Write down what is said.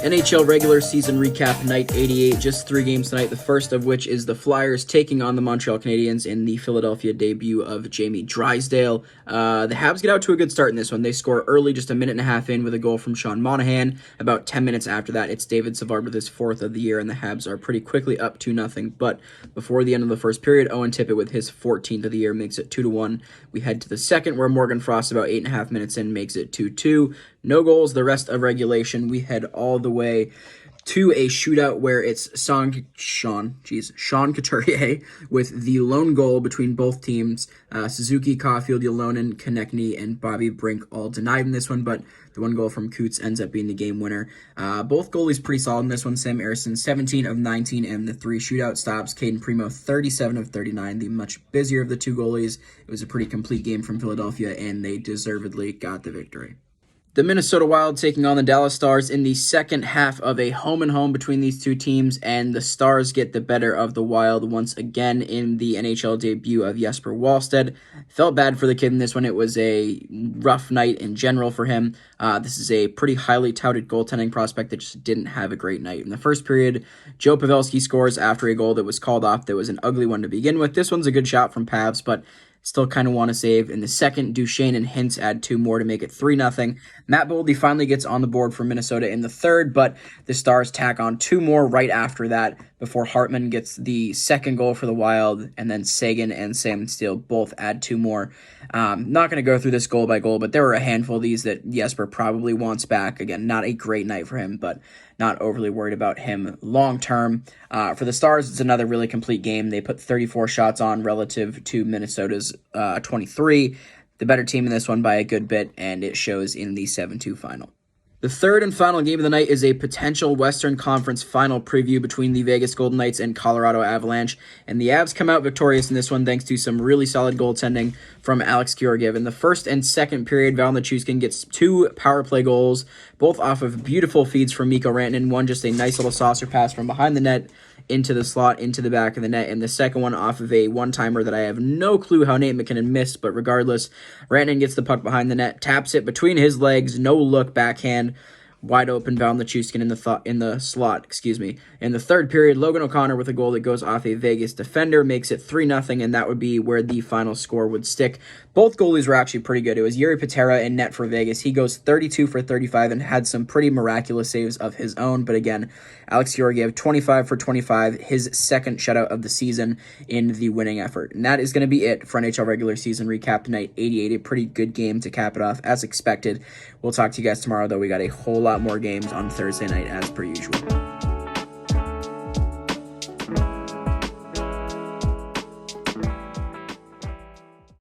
NHL regular season recap night 88, just 3 games tonight, the first of which is the Flyers taking on the Montreal Canadiens in the Philadelphia debut of Jamie Drysdale. The Habs get out to a good start in this one. They score early, just a minute and a half in, with a goal from Sean Monahan. About 10 minutes after that, it's David Savard with his 4th of the year, and the Habs are pretty quickly up 2-0. But before the end of the first period, Owen Tippett with his 14th of the year makes it 2-1. We head to the second, where Morgan Frost, about 8.5 minutes in, makes it 2-2. No goals the rest of regulation. We head all the way to a shootout where it's Sean Couturier with the lone goal between both teams. Suzuki, Caulfield, Ylonen, Konechny, and Bobby Brink all denied in this one, but the one goal from Coots ends up being the game winner. Both goalies pretty solid in this one. Sam Ersson, 17 of 19, and the 3 shootout stops. Caden Primo, 37 of 39, the much busier of the 2 goalies. It was a pretty complete game from Philadelphia, and they deservedly got the victory. The Minnesota Wild taking on the Dallas Stars in the second half of a home-and-home between these 2 teams, and the Stars get the better of the Wild once again in the NHL debut of Jesper Wallstedt. Felt bad for the kid in this one. It was a rough night in general for him. This is a pretty highly touted goaltending prospect that just didn't have a great night. In the first period, Joe Pavelski scores after a goal that was called off that was an ugly one to begin with. This one's a good shot from Pavs, but still kind of want to save. In the second, Duchesne and Hintz add 2 more to make it 3-0. Matt Boldy finally gets on the board for Minnesota in the third, but the Stars tack on 2 more right after that before Hartman gets the second goal for the Wild, and then Sagan and Sam Steele both add 2 more. Not going to go through this goal by goal, but there were a handful of these that Jesper probably wants back. Again, not a great night for him, but not overly worried about him long term. For the Stars, it's another really complete game. They put 34 shots on relative to Minnesota's 23. The better team in this one by a good bit, and it shows in the 7-2 final. The third and final game of the night is a potential Western Conference final preview between the Vegas Golden Knights and Colorado Avalanche, and the Avs come out victorious in this one thanks to some really solid goaltending from Alex Georgiev. In the first and second period, Val Nichushkin gets 2 power play goals, both off of beautiful feeds from Mikko Rantanen. One just a nice little saucer pass from behind the net into the slot, into the back of the net, and the second one off of a one-timer that I have no clue how Nate McKinnon missed, but regardless, Rantanen gets the puck behind the net, taps it between his legs, no look backhand, wide open, Val Nichushkin in the slot. In the third period, Logan O'Connor with a goal that goes off a Vegas defender makes it 3-0, and that would be where the final score would stick. Both goalies were actually pretty good. It was Yuri Patera in net for Vegas. He goes 32 for 35 and had some pretty miraculous saves of his own, but again, Alex Georgiev, 25 for 25, his second shutout of the season in the winning effort. And that is going to be it for NHL regular season recap night 88. A pretty good game to cap it off, as expected. We'll talk to you guys tomorrow, though. We got a whole lot more games on Thursday night, as per usual.